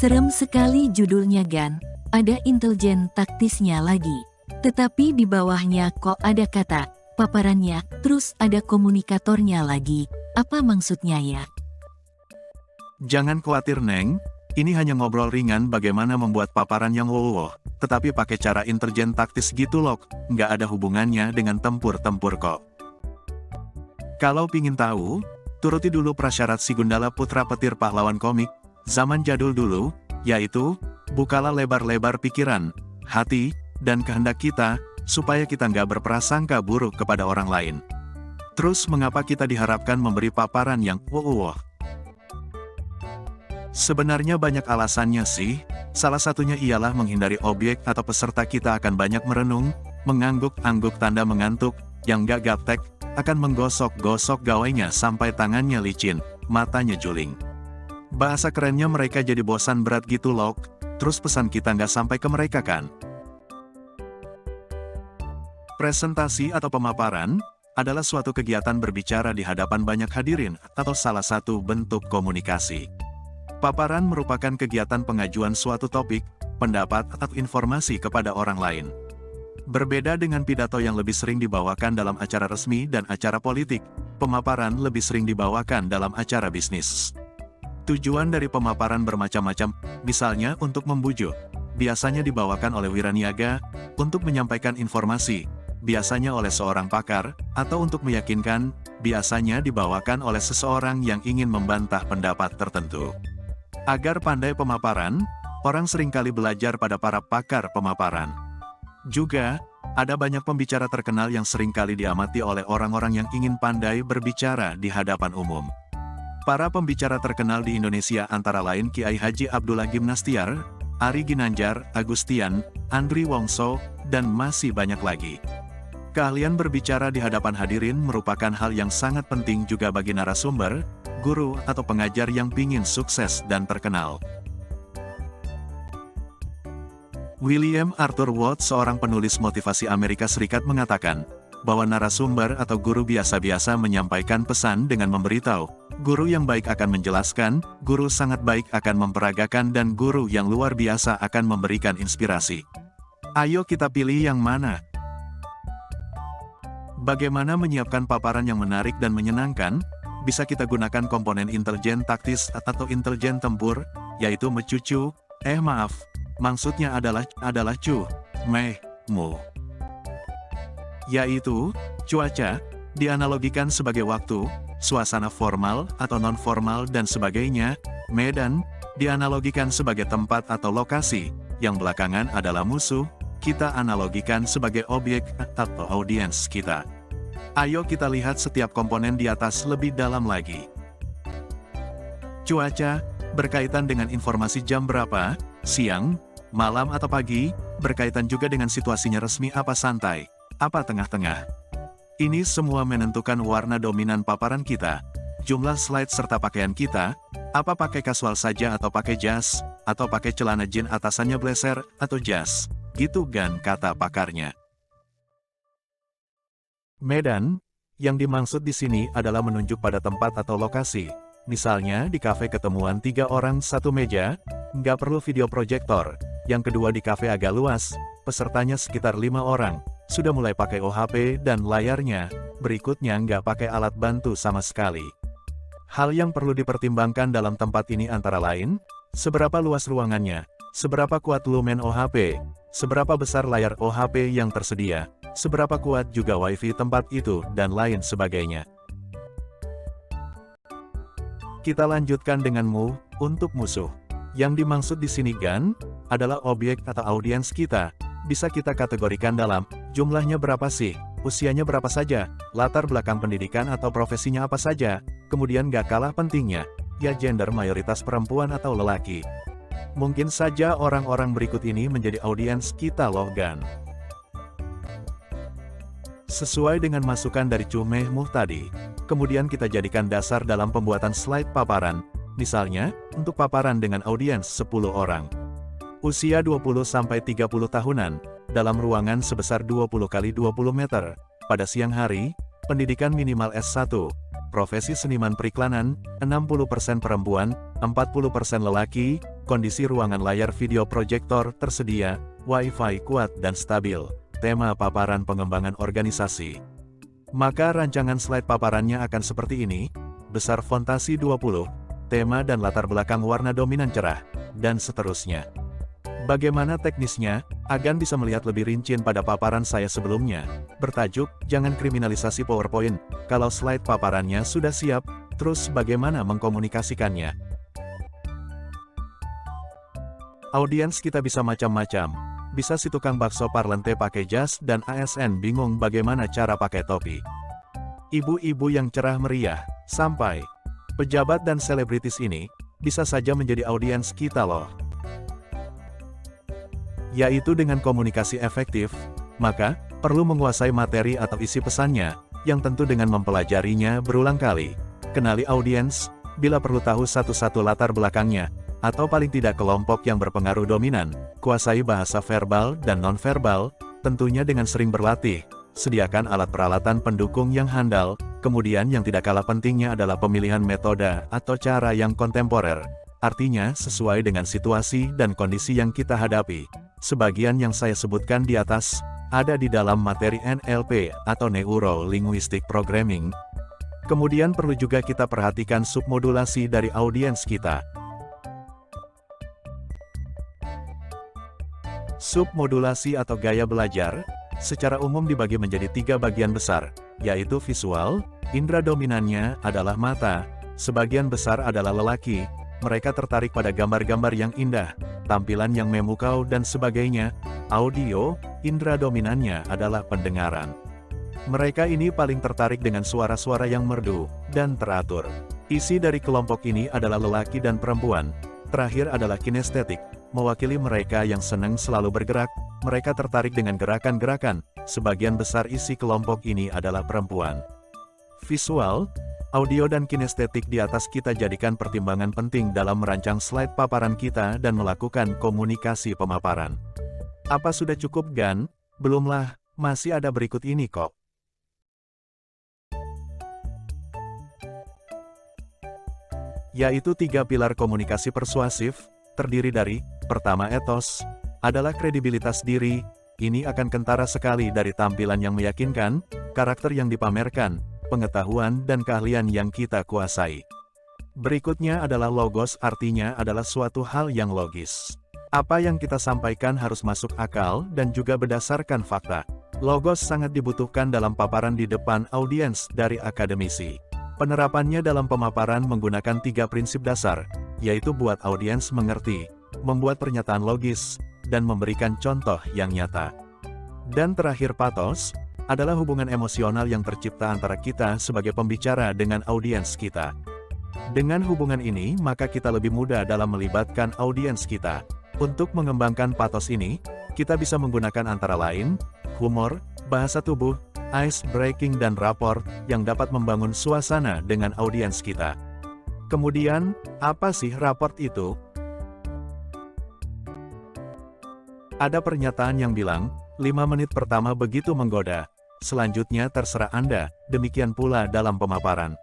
Serem sekali judulnya Gan, ada intelijen taktisnya lagi. Tetapi di bawahnya kok ada kata, paparannya, terus ada komunikatornya lagi. Apa maksudnya ya? Jangan khawatir Neng, ini hanya ngobrol ringan bagaimana membuat paparan yang wow, tetapi pakai cara intelijen taktis gitu loh, nggak ada hubungannya dengan tempur-tempur kok. Kalau pingin tahu, turuti dulu prasyarat si Gundala putra petir pahlawan komik, zaman jadul dulu, yaitu, bukalah lebar-lebar pikiran, hati, dan kehendak kita, supaya kita nggak berprasangka buruk kepada orang lain. Terus mengapa kita diharapkan memberi paparan yang wow? Sebenarnya banyak alasannya sih, salah satunya ialah menghindari objek atau peserta kita akan banyak merenung, mengangguk-angguk tanda mengantuk, yang gak gaptek, akan menggosok-gosok gawainya sampai tangannya licin, matanya juling. Bahasa kerennya mereka jadi bosan berat gitu loh, terus pesan kita nggak sampai ke mereka kan? Presentasi atau pemaparan adalah suatu kegiatan berbicara di hadapan banyak hadirin atau salah satu bentuk komunikasi. Paparan merupakan kegiatan pengajuan suatu topik, pendapat atau informasi kepada orang lain. Berbeda dengan pidato yang lebih sering dibawakan dalam acara resmi dan acara politik, pemaparan lebih sering dibawakan dalam acara bisnis. Tujuan dari pemaparan bermacam-macam, misalnya untuk membujuk, biasanya dibawakan oleh wiraniaga, untuk menyampaikan informasi, biasanya oleh seorang pakar, atau untuk meyakinkan, biasanya dibawakan oleh seseorang yang ingin membantah pendapat tertentu. Agar pandai pemaparan, orang seringkali belajar pada para pakar pemaparan. Juga, ada banyak pembicara terkenal yang seringkali diamati oleh orang-orang yang ingin pandai berbicara di hadapan umum. Para pembicara terkenal di Indonesia antara lain Kiai Haji Abdullah Gimnastiar, Ari Ginanjar, Agustian, Andri Wongso, dan masih banyak lagi. Keahlian berbicara di hadapan hadirin merupakan hal yang sangat penting juga bagi narasumber, guru atau pengajar yang ingin sukses dan terkenal. William Arthur Watt, seorang penulis motivasi Amerika Serikat mengatakan, bahwa narasumber atau guru biasa-biasa menyampaikan pesan dengan memberitahu, guru yang baik akan menjelaskan, guru sangat baik akan memperagakan dan guru yang luar biasa akan memberikan inspirasi. Ayo kita pilih yang mana? Bagaimana menyiapkan paparan yang menarik dan menyenangkan? Bisa kita gunakan komponen intelijen taktis atau intelijen tempur, yaitu mecucu, maksudnya adalah mu. Yaitu, cuaca, dianalogikan sebagai waktu, suasana formal atau non-formal dan sebagainya, medan, dianalogikan sebagai tempat atau lokasi, yang belakangan adalah musuh, kita analogikan sebagai objek atau audiens kita. Ayo kita lihat setiap komponen di atas lebih dalam lagi. Cuaca, berkaitan dengan informasi jam berapa, siang, malam atau pagi, berkaitan juga dengan situasinya resmi apa santai, apa tengah-tengah. Ini semua menentukan warna dominan paparan kita, jumlah slide serta pakaian kita, apa pakai kasual saja atau pakai jas, atau pakai celana jeans atasannya blazer atau jas, gitu kan kata pakarnya. Medan, yang dimaksud di sini adalah menunjuk pada tempat atau lokasi. Misalnya di kafe ketemuan 3 orang satu meja, nggak perlu video proyektor. Yang kedua di kafe agak luas, pesertanya sekitar 5 orang, sudah mulai pakai OHP dan layarnya, berikutnya nggak pakai alat bantu sama sekali. Hal yang perlu dipertimbangkan dalam tempat ini antara lain, seberapa luas ruangannya, seberapa kuat lumen OHP, seberapa besar layar OHP yang tersedia, seberapa kuat juga wifi tempat itu, dan lain sebagainya. Kita lanjutkan dengan untuk musuh. Yang dimaksud di sini Gan, adalah objek atau audiens kita, bisa kita kategorikan dalam, jumlahnya berapa sih, usianya berapa saja, latar belakang pendidikan atau profesinya apa saja, kemudian gak kalah pentingnya, ya gender mayoritas perempuan atau lelaki. Mungkin saja orang-orang berikut ini menjadi audiens kita loh Gan. Sesuai dengan masukan dari Cumehmu tadi, kemudian kita jadikan dasar dalam pembuatan slide paparan, misalnya, untuk paparan dengan audiens 10 orang. Usia 20-30 tahunan, dalam ruangan sebesar 20 x 20 meter, pada siang hari, pendidikan minimal S1, profesi seniman periklanan, 60% perempuan, 40% lelaki, kondisi ruangan layar video proyektor tersedia, Wi-Fi kuat dan stabil, tema paparan pengembangan organisasi. Maka rancangan slide paparannya akan seperti ini, besar fontasi 20, tema dan latar belakang warna dominan cerah, dan seterusnya. Bagaimana teknisnya? Agan bisa melihat lebih rinci pada paparan saya sebelumnya, bertajuk, jangan kriminalisasi PowerPoint, kalau slide paparannya sudah siap, terus bagaimana mengkomunikasikannya? Audiens kita bisa macam-macam, bisa si tukang bakso parlente pakai jas dan ASN bingung bagaimana cara pakai topi. Ibu-ibu yang cerah meriah, sampai pejabat dan selebritis ini, bisa saja menjadi audiens kita loh. Yaitu dengan komunikasi efektif, maka, perlu menguasai materi atau isi pesannya, yang tentu dengan mempelajarinya berulang kali. Kenali audiens, bila perlu tahu satu-satu latar belakangnya, atau paling tidak kelompok yang berpengaruh dominan, kuasai bahasa verbal dan non-verbal, tentunya dengan sering berlatih, sediakan alat peralatan pendukung yang handal, kemudian yang tidak kalah pentingnya adalah pemilihan metode atau cara yang kontemporer, artinya sesuai dengan situasi dan kondisi yang kita hadapi. Sebagian yang saya sebutkan di atas, ada di dalam materi NLP atau Neuro Linguistic Programming. Kemudian perlu juga kita perhatikan submodulasi dari audiens kita. Submodulasi atau gaya belajar, secara umum dibagi menjadi 3 bagian besar, yaitu visual, indera dominannya adalah mata, sebagian besar adalah lelaki, mereka tertarik pada gambar-gambar yang indah, tampilan yang memukau dan sebagainya. Audio, indera dominannya adalah pendengaran. Mereka ini paling tertarik dengan suara-suara yang merdu dan teratur. Isi dari kelompok ini adalah lelaki dan perempuan. Terakhir adalah kinestetik, mewakili mereka yang senang selalu bergerak, mereka tertarik dengan gerakan-gerakan. Sebagian besar isi kelompok ini adalah perempuan. Visual, audio dan kinestetik di atas kita jadikan pertimbangan penting dalam merancang slide paparan kita dan melakukan komunikasi pemaparan. Apa sudah cukup, Gan? Belumlah, masih ada berikut ini kok. Yaitu 3 pilar komunikasi persuasif, terdiri dari, pertama etos, adalah kredibilitas diri, ini akan kentara sekali dari tampilan yang meyakinkan, karakter yang dipamerkan, pengetahuan dan keahlian yang kita kuasai. Berikutnya adalah logos, artinya adalah suatu hal yang logis. Apa yang kita sampaikan harus masuk akal dan juga berdasarkan fakta. Logos sangat dibutuhkan dalam paparan di depan audiens dari akademisi. Penerapannya dalam pemaparan menggunakan 3 prinsip dasar, yaitu buat audiens mengerti, membuat pernyataan logis, dan memberikan contoh yang nyata. Dan terakhir pathos, adalah hubungan emosional yang tercipta antara kita sebagai pembicara dengan audiens kita. Dengan hubungan ini, maka kita lebih mudah dalam melibatkan audiens kita. Untuk mengembangkan pathos ini, kita bisa menggunakan antara lain, humor, bahasa tubuh, ice breaking dan raport, yang dapat membangun suasana dengan audiens kita. Kemudian, apa sih raport itu? Ada pernyataan yang bilang, 5 menit pertama begitu menggoda, selanjutnya terserah Anda, demikian pula dalam pemaparan.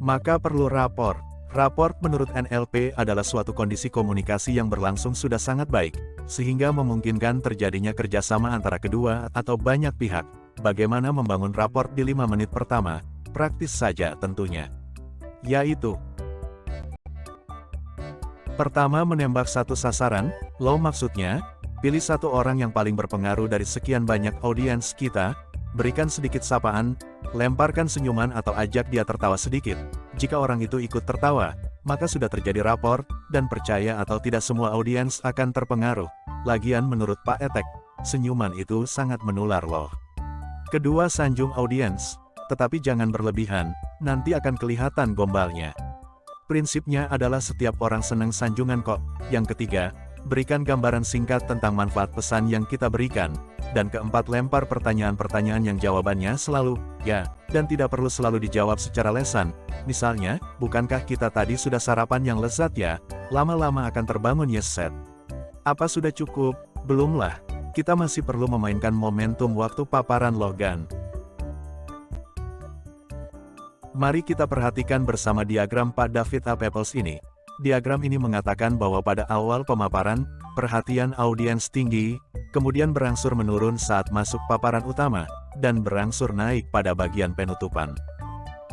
Maka perlu raport. Raport menurut NLP adalah suatu kondisi komunikasi yang berlangsung sudah sangat baik, sehingga memungkinkan terjadinya kerjasama antara kedua atau banyak pihak. Bagaimana membangun raport di 5 menit pertama? Praktis saja tentunya. Yaitu, pertama menembak satu sasaran, low maksudnya, pilih satu orang yang paling berpengaruh dari sekian banyak audiens kita, berikan sedikit sapaan, lemparkan senyuman atau ajak dia tertawa sedikit. Jika orang itu ikut tertawa, maka sudah terjadi raport, dan percaya atau tidak semua audiens akan terpengaruh. Lagian menurut Pak Etek, senyuman itu sangat menular loh. Kedua, sanjung audiens, tetapi jangan berlebihan, nanti akan kelihatan gombalnya. Prinsipnya adalah setiap orang senang sanjungan kok. Yang ketiga, berikan gambaran singkat tentang manfaat pesan yang kita berikan. Dan keempat, lempar pertanyaan-pertanyaan yang jawabannya selalu, ya, dan tidak perlu selalu dijawab secara lesan. Misalnya, bukankah kita tadi sudah sarapan yang lezat ya? Lama-lama akan terbangun yes set. Apa sudah cukup? Belumlah. Kita masih perlu memainkan momentum waktu paparan logan. Mari kita perhatikan bersama diagram Pak David A. Peoples ini. Diagram ini mengatakan bahwa pada awal pemaparan, perhatian audiens tinggi, kemudian berangsur menurun saat masuk paparan utama, dan berangsur naik pada bagian penutupan.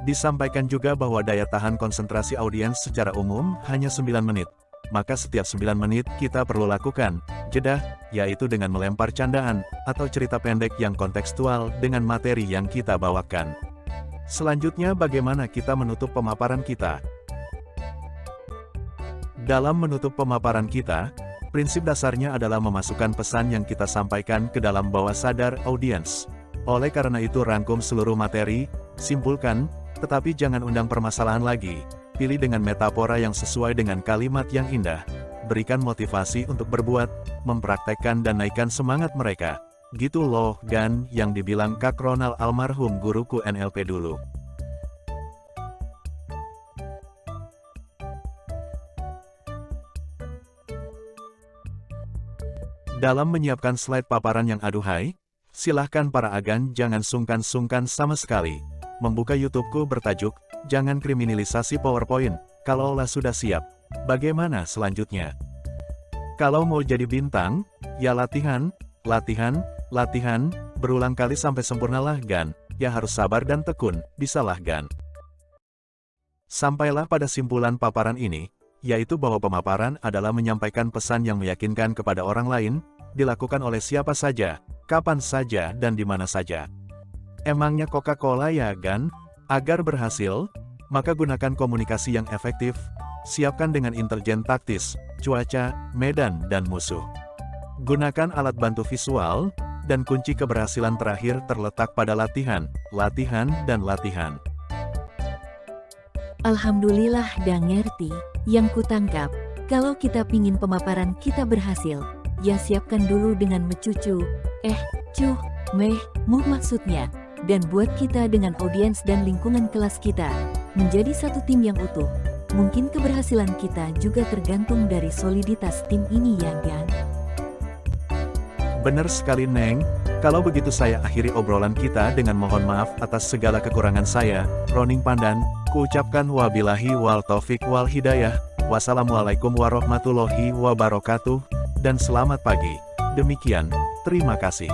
Disampaikan juga bahwa daya tahan konsentrasi audiens secara umum hanya 9 menit. Maka setiap 9 menit kita perlu lakukan jeda, yaitu dengan melempar candaan, atau cerita pendek yang kontekstual dengan materi yang kita bawakan. Selanjutnya bagaimana kita menutup pemaparan kita? Dalam menutup pemaparan kita, prinsip dasarnya adalah memasukkan pesan yang kita sampaikan ke dalam bawah sadar audiens. Oleh karena itu rangkum seluruh materi, simpulkan, tetapi jangan undang permasalahan lagi. Pilih dengan metafora yang sesuai dengan kalimat yang indah. Berikan motivasi untuk berbuat, mempraktekkan dan naikkan semangat mereka. Gitu loh, Gan, yang dibilang Kak Ronald almarhum guruku NLP dulu. Dalam menyiapkan slide paparan yang aduhai, silahkan para agan jangan sungkan-sungkan sama sekali. Membuka YouTubeku bertajuk, jangan kriminalisasi PowerPoint, kalaulah sudah siap. Bagaimana selanjutnya? Kalau mau jadi bintang, ya latihan, latihan, latihan, berulang kali sampai sempurnalah Gan, ya harus sabar dan tekun, bisalah Gan. Sampailah pada simpulan paparan ini, yaitu bahwa pemaparan adalah menyampaikan pesan yang meyakinkan kepada orang lain, dilakukan oleh siapa saja, kapan saja dan di mana saja. Emangnya Coca-Cola ya Gan? Agar berhasil, maka gunakan komunikasi yang efektif, siapkan dengan intelijen taktis, cuaca, medan dan musuh. Gunakan alat bantu visual, dan kunci keberhasilan terakhir terletak pada latihan, latihan dan latihan. Alhamdulillah dah ngerti, yang kutangkap, kalau kita pingin pemaparan kita berhasil, ya siapkan dulu dengan mecucu, muh maksudnya, dan buat kita dengan audiens dan lingkungan kelas kita, menjadi satu tim yang utuh. Mungkin keberhasilan kita juga tergantung dari soliditas tim ini ya Gan. Bener sekali Neng, kalau begitu saya akhiri obrolan kita dengan mohon maaf atas segala kekurangan saya, Roning Pandan, kuucapkan wabillahi wal taufik wal hidayah, wassalamualaikum warahmatullahi wabarakatuh, dan selamat pagi. Demikian, terima kasih.